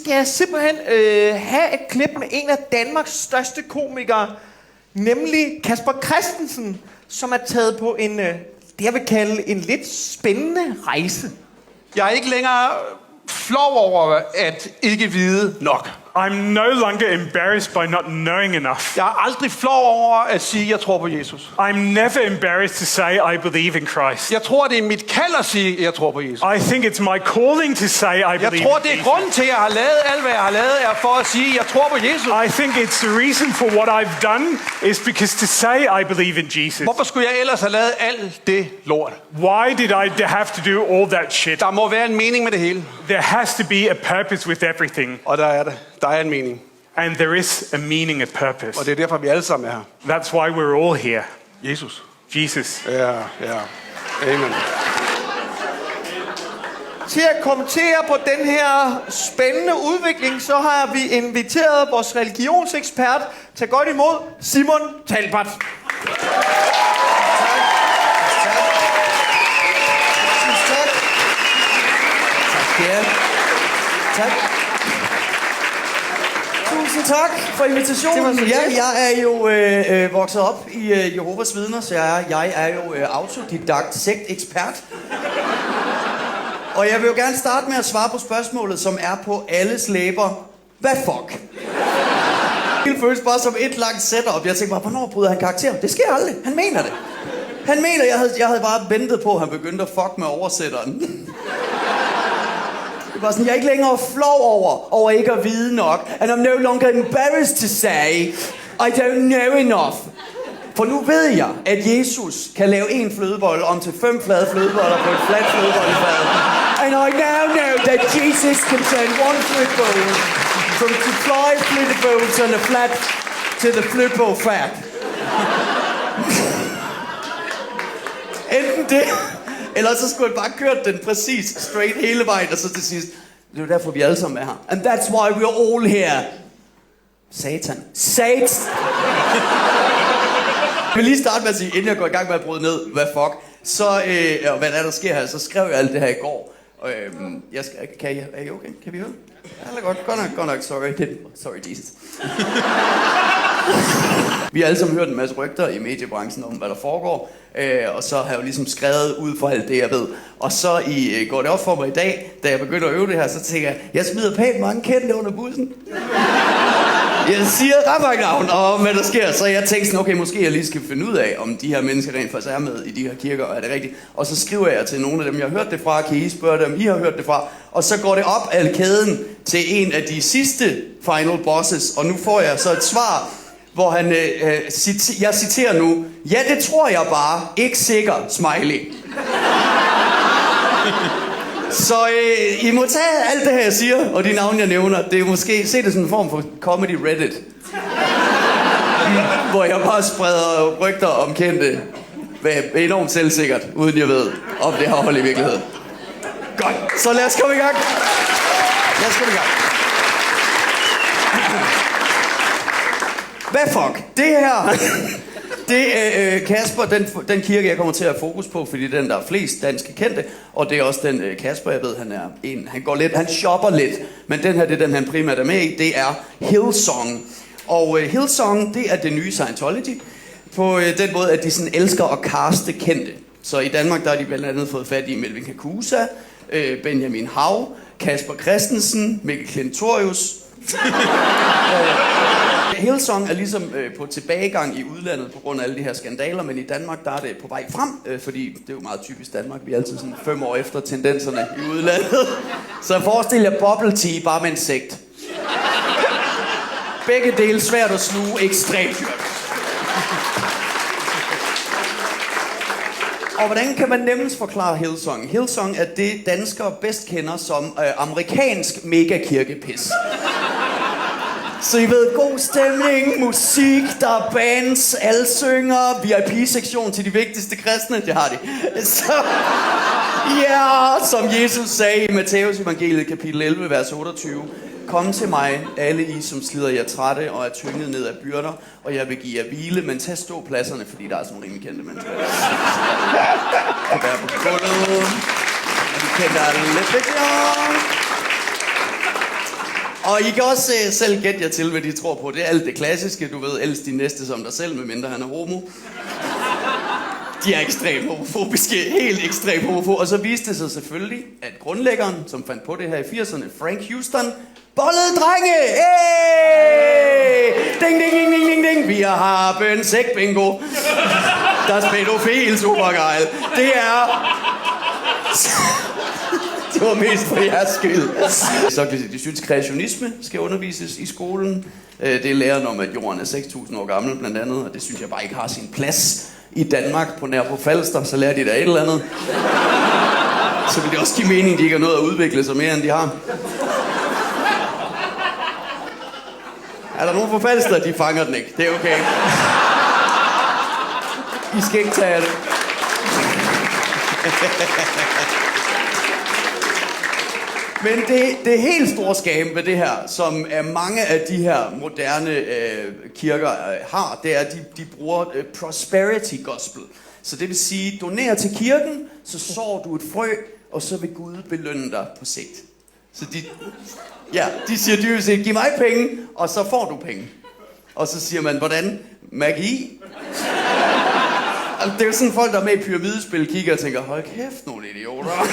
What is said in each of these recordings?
skal jeg simpelthen have et klip med en af Danmarks største komikere, nemlig Casper Christensen, som er taget på en, det jeg vil kalde en lidt spændende rejse. Jeg er ikke længere flov over at ikke vide nok. I'm no longer embarrassed by not knowing enough. Jeg er aldrig flov over at sige, at jeg tror på Jesus. I'm never embarrassed to say I believe in Christ. Jeg tror, det er mit kald at sige, at jeg tror på Jesus. I think it's my calling to say I believe in Jesus. Jeg tror, det er grunden til, at jeg har lavet alt, hvad jeg har lavet, er for at sige, at jeg tror på Jesus. I think it's the reason for what I've done is because to say I believe in Jesus. Hvorfor skulle jeg ellers have lavet alt det lort? Why did I have to do all that shit? Der må være en mening med det hele. There has to be a purpose with everything. Og der er det. Der er en mening. And there is a meaning, a purpose. Og det er derfor, vi alle sammen er her. That's why we're all here. Jesus. Jesus. Ja. Amen. Til at kommentere på den her spændende udvikling, så har vi inviteret vores religionsekspert. Tag godt imod Simon Talbot. Tak. Tusind tak for invitationen. Ja, jeg er jo vokset op i Jehovas Vidner, så jeg er jo autodidakt sektekspert. Og jeg vil jo gerne starte med at svare på spørgsmålet, som er på alles læber. Hvad fuck? Det føles bare som et langt setup. Jeg tænkte bare, hvornår bryder han karakter? Det sker aldrig. Han mener det. Han mener, jeg havde bare ventet på, at han begyndte at fuck med oversætteren. Det var sådan, jeg er ikke længere flov over ikke at vide nok. And I'm no longer embarrassed to say, I don't know enough. For nu ved jeg, at Jesus kan lave en flødebolle om til 5 flade flødeboller på et fladt flødebollefad. And I now know that Jesus can turn one flødebolle from to fly flødebolles on a flat to the flødebolle fat. Enten det, eller så skulle jeg bare kørt den præcis straight hele vejen, og så til sidst, det er derfor, vi alle sammen er her. And that's why we're all here. Satan. Jeg vil lige starte med at sige, inden jeg går i gang med at bryde ned, hvad fuck, så, og hvad der sker her, så skrev jeg alt det her i går. Og er I okay? Kan vi høre? Ja, godt nok, sorry Jesus. Vi har alle sammen hørt en masse rygter i mediebranchen om, hvad der foregår, og så har jeg jo ligesom skrevet ud for alt det, jeg ved. Og så går det op for mig i dag, da jeg begynder at øve det her, så tænker jeg smider pænt mange kendte under bussen. Jeg siger ret mange navn om, hvad der sker, så jeg tænkte sådan, okay, måske jeg lige skal finde ud af, om de her mennesker rent faktisk er med i de her kirker, og er det rigtigt? Og så skriver jeg til nogle af dem, jeg har hørt det fra, kan I spørge dem, I har hørt det fra? Og så går det op af kæden til en af de sidste final bosses, og nu får jeg så et svar, hvor han, jeg citerer nu, ja, det tror jeg bare, ikke sikker, smiley. Så I må tage alt det her, jeg siger, og de navne, jeg nævner. Det er måske, se det som en form for comedy Reddit. Hvor jeg bare spreder rygter om kendte, enormt selvsikkert, uden jeg ved, om det har hold i virkeligheden. Godt, så lad os komme i gang. Hvad fuck? Det her... Det er Casper, den kirke, jeg kommer til at have fokus på, fordi den, der er flest danske kendte, og det er også den Casper, jeg ved, han shopper lidt, men den her, det er den, han primært er med i, det er Hillsong. Og Hillsong, det er det nye Scientology, på den måde, at de sådan elsker at caste kendte. Så i Danmark, der har de blandt andet fået fat i Melvin Kakusa, Benjamin Hav, Casper Christensen, Mikkel Klintorius. Hillsong er ligesom på tilbagegang i udlandet på grund af alle de her skandaler, men i Danmark der er det på vej frem, fordi det er jo meget typisk Danmark, vi er altid sådan 5 år efter tendenserne i udlandet. Så forestil jer bubble tea bare med en sekt. Begge dele svært at sluge, ekstremt dyrt. Og hvordan kan man nemmest forklare Hillsong? Hillsong er det, danskere bedst kender som amerikansk megakirkepis. Så I ved, god stemning, musik, der er bands, alle synger, VIP-sektion til de vigtigste kristne, det har de. Så, ja, som Jesus sagde i Matthæus evangeliet kapitel 11, vers 28. Kom til mig, alle I, som slider jer trætte og er tynget ned af byrder, og jeg vil give jer hvile, men tag ståpladserne, fordi der er sådan nogle rimelig kendte mennesker. Og der på gulvet, og de kendte alle lidt vigtigere. Og I kan også selv gætte jer til, hvad de tror på. Det er alt det klassiske, du ved, elsk din næste som dig selv, medmindre han er homo. De er ekstremt homofobiske, helt ekstremt homofobiske. Og så viste det sig selvfølgelig, at grundlæggeren, som fandt på det her i 80'erne, Frank Houston, bollede drenge! Hey! Ding, ding, ding, ding, ding, ding. Vi har en sæk bingo. Der er pædofil, supergejl. Det er... Det var mest for jeres skyld. Så de synes, kreationisme skal undervises i skolen. Det er læren om, at jorden er 6.000 år gammel, blandt andet. Og det synes jeg bare ikke har sin plads i Danmark på nær på Falster. Så lærer de da et eller andet. Så vil det også give mening, at de ikke har noget at udvikle sig mere, end de har. Er der nogen på Falster? De fanger den ikke. Det er okay. I skal ikke tage det. Men det helt store skam ved det her, som mange af de her moderne kirker har, det er, at de bruger prosperity gospel. Så det vil sige, doner til kirken, så sår du et frø, og så vil Gud belønne dig på sigt. Så de siger dybest set, giv mig penge, og så får du penge. Og så siger man, hvordan? Magi? Det er jo sådan folk, der er med i pyramidespil, kigger og tænker, hold kæft, nogle idioter.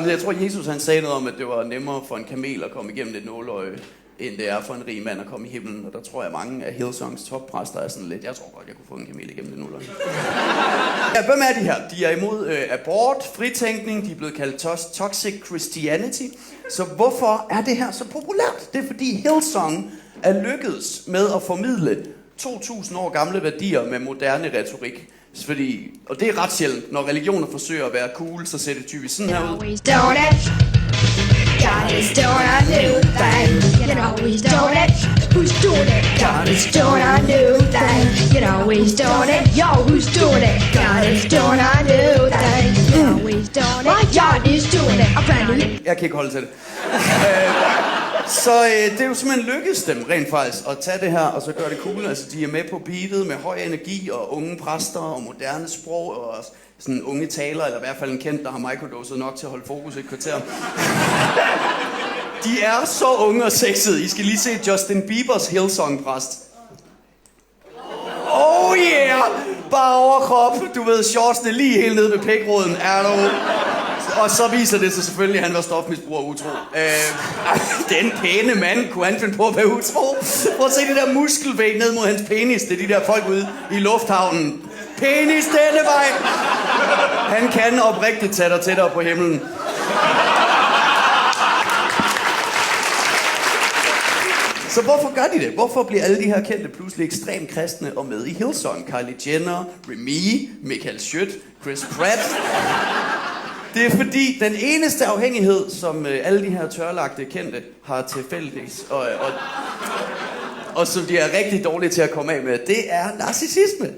Jeg tror, Jesus han sagde noget om, at det var nemmere for en kamel at komme igennem et nåløje, end det er for en rig mand at komme i himlen. Og der tror jeg, mange af Hillsongs toppræster er sådan lidt, jeg tror godt, jeg kunne få en kamel igennem et nåløje. Ja, hvem er de her? De er imod abort, fritænkning, de er blevet kaldt toxic Christianity. Så hvorfor er det her så populært? Det er fordi Hillsong er lykkedes med at formidle 2.000 år gamle værdier med moderne retorik. Fordi, og det er ret sjældent, når religioner forsøger at være cool, så ser det typisk sådan her ud. God is doing a new thing. You know he's doing it. Who's doing it? God is doing a new thing. You know he's doing it. Yo, who's doing it? God is doing a new thing. You know he's doing it. God is doing it. A brand new. Jeg kan ikke holde til det. Så det er jo simpelthen lykkedes dem rent faktisk at tage det her og så gøre det cool. Altså de er med på beatet med høj energi og unge præster og moderne sprog og sådan unge taler, eller i hvert fald en kendt, der har microdoset nok til at holde fokus et kvarter. De er så unge og sexede. I skal lige se Justin Biebers Hillsong-præst. Oh yeah! Bare overkrop. Du ved, shortsene lige helt nede ved pækroden. Er du... Og så viser det sig selvfølgelig, at han var stofmisbruger utro. Den pæne mand, kunne han finde på at være utro? Prøv at se det der muskelvæg ned mod hans penis. Det er de der folk ude i lufthavnen. Penis denne vej! Han kan oprigtigt tage dig tættere på himlen. Så hvorfor gør de det? Hvorfor bliver alle de her kendte pludselig ekstremt kristne og med i Hillsong? Kylie Jenner, Remy, Michael Schødt, Chris Pratt. Det er fordi, den eneste afhængighed, som alle de her tørlagte kendte har til fælles, og som de er rigtig dårlige til at komme af med, det er narcissisme.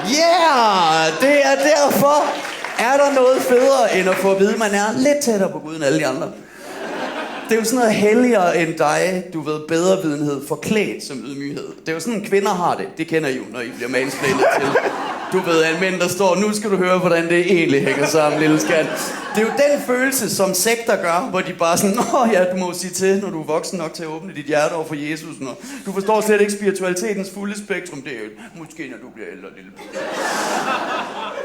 Yeah! Det er derfor, er der noget federe, end at få at vide, at man er lidt tættere på Gud end alle de andre. Det er jo sådan noget helligere end dig, du ved, bedre videnhed, forklædt som ydmyghed. Det er jo sådan, kvinder har det. Det kender I jo, når I bliver mansplainet til. Du ved, at mænd, der står, nu skal du høre, hvordan det egentlig hænger sammen, lille skat. Det er jo den følelse, som sekter gør, hvor de bare sådan, ja, du må sige til, når du er voksen nok til at åbne dit hjerte over for Jesus. Og du forstår slet ikke spiritualitetens fulde spektrum. Det er jo måske, når du bliver ældre, lille.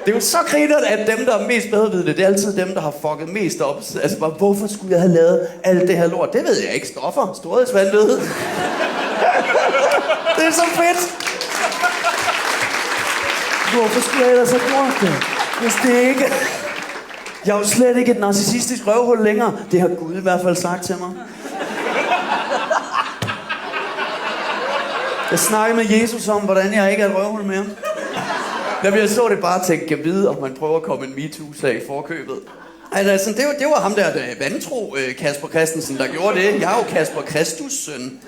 Det er jo så grinert, at dem, der er mest bedrevidende, det er altid dem, der har fucket mest op. Altså bare, hvorfor skulle jeg have lavet alt det her lort? Det ved jeg ikke. Stoffer, storhedsvanvid. Det er så fedt. Hvorfor skulle jeg ellers have gjort det? Hvis det ikke... Jeg er jo slet ikke et narcissistisk røvhul længere. Det har Gud i hvert fald sagt til mig. Jeg snakkede med Jesus om, hvordan jeg ikke er et røvhul mere. Jamen, jeg så det bare tænke, jeg vide, om man prøver at komme en MeToo-sag i forkøbet. Altså, det var ham der vantro Kasper Christensen, der gjorde det. Jeg er jo Kasper Kristus' søn.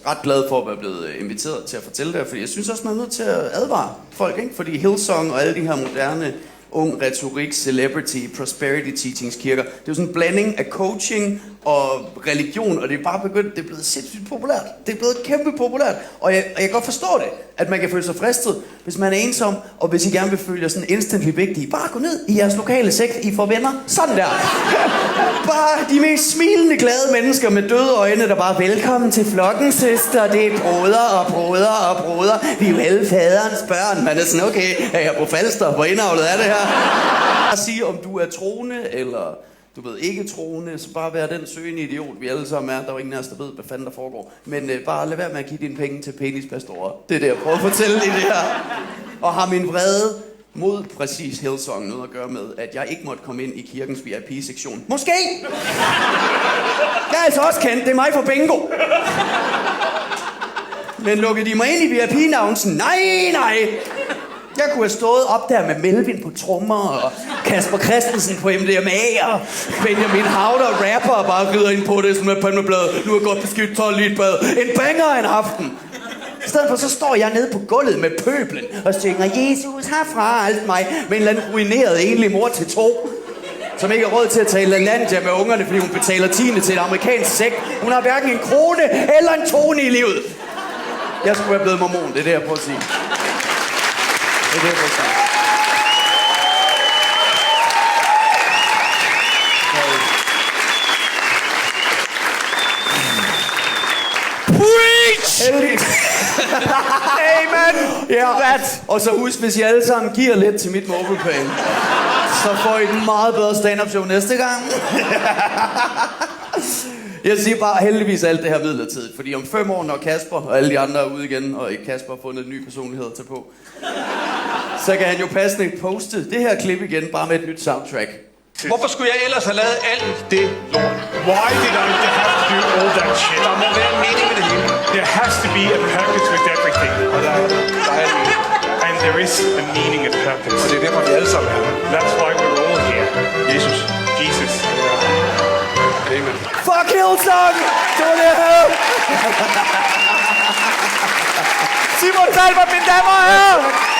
Ret glad for at være blevet inviteret til at fortælle det, fordi jeg synes også, man er nødt til at advare folk, ikke? Fordi Hillsong og alle de her moderne ung retorik, celebrity, prosperity teachings kirker, det er jo sådan en blanding af coaching og religion, og det er bare begyndt, det er blevet sindssygt populært. Det er blevet kæmpe populært, og jeg kan godt forstå det, at man kan føle sig fristet, hvis man er ensom, og hvis I gerne vil føle jer sådan instantly vigtige. Bare gå ned i jeres lokale sekt, I får venner. Sådan der. Bare de mest smilende, glade mennesker med døde øjne, der bare velkommen til flokken, søster. Det er broder og broder og broder. Vi er jo alle faderens børn. Man er sådan, okay, er jeg på Falster? Hvor indavlet er det her? At sige, om du er troende, eller du ved, ikke troende, så bare være den søgende idiot, vi alle sammen er. Der er jo ingen af os, der ved, hvad fanden der foregår. Men bare lad være med at give dine penge til penispastorer. Det er det, jeg prøver at fortælle i det her. Og har min vrede mod præcis Hillsong noget at gøre med, at jeg ikke måtte komme ind i kirkens VIP-sektion. Måske! Jeg er altså også kendt, det er mig for bingo. Men lukkede de mig ind i VIP-navnsen? Nej! Jeg kunne have stået op der med Melvin på trommer, og Kasper Christensen på MDMA, og Benjamin Hauder rapper og bare rider ind på det sådan med pandebladet. Nu er godt beskidt 12 i et bad. En banger en aften. I stedet for så står jeg nede på gulvet med pøblen og synger Jesus herfra alt mig med en eller anden ruineret enlig mor til 2. Som ikke har råd til at tale LaLandia med ungerne, fordi hun betaler 10. til et amerikansk sekt. Hun har hverken en krone eller en tone i livet. Jeg skulle være blevet mormon, det er det, jeg prøver at sige. Det er det, jeg prøver at sige. Preach! Amen! Ja, og så husk, hvis I alle sammen giver lidt til mit MobilePay, så får I et meget bedre stand-up show næste gang. Jeg siger bare, heldigvis alt det her midlertidigt, fordi om 5 år, når Kasper og alle de andre er ude igen, og ikke Kasper har fundet en ny personlighed at tage på, så kan han jo passende poste det her klip igen, bare med et nyt soundtrack. Hvorfor skulle jeg ellers have lavet alt det lort? Why did I have to do all that shit? Der må være en mening med det hele. There has to be a purpose with everything. Og der er en mening. And there is a meaning and purpose. Og det er derfor, vi alle sammen er her. That's why we're all here. Jesus. Jesus. Amen. Fuck Hillsong! Det var det, jeg havde! Simon Talbot, mine damer og herrer!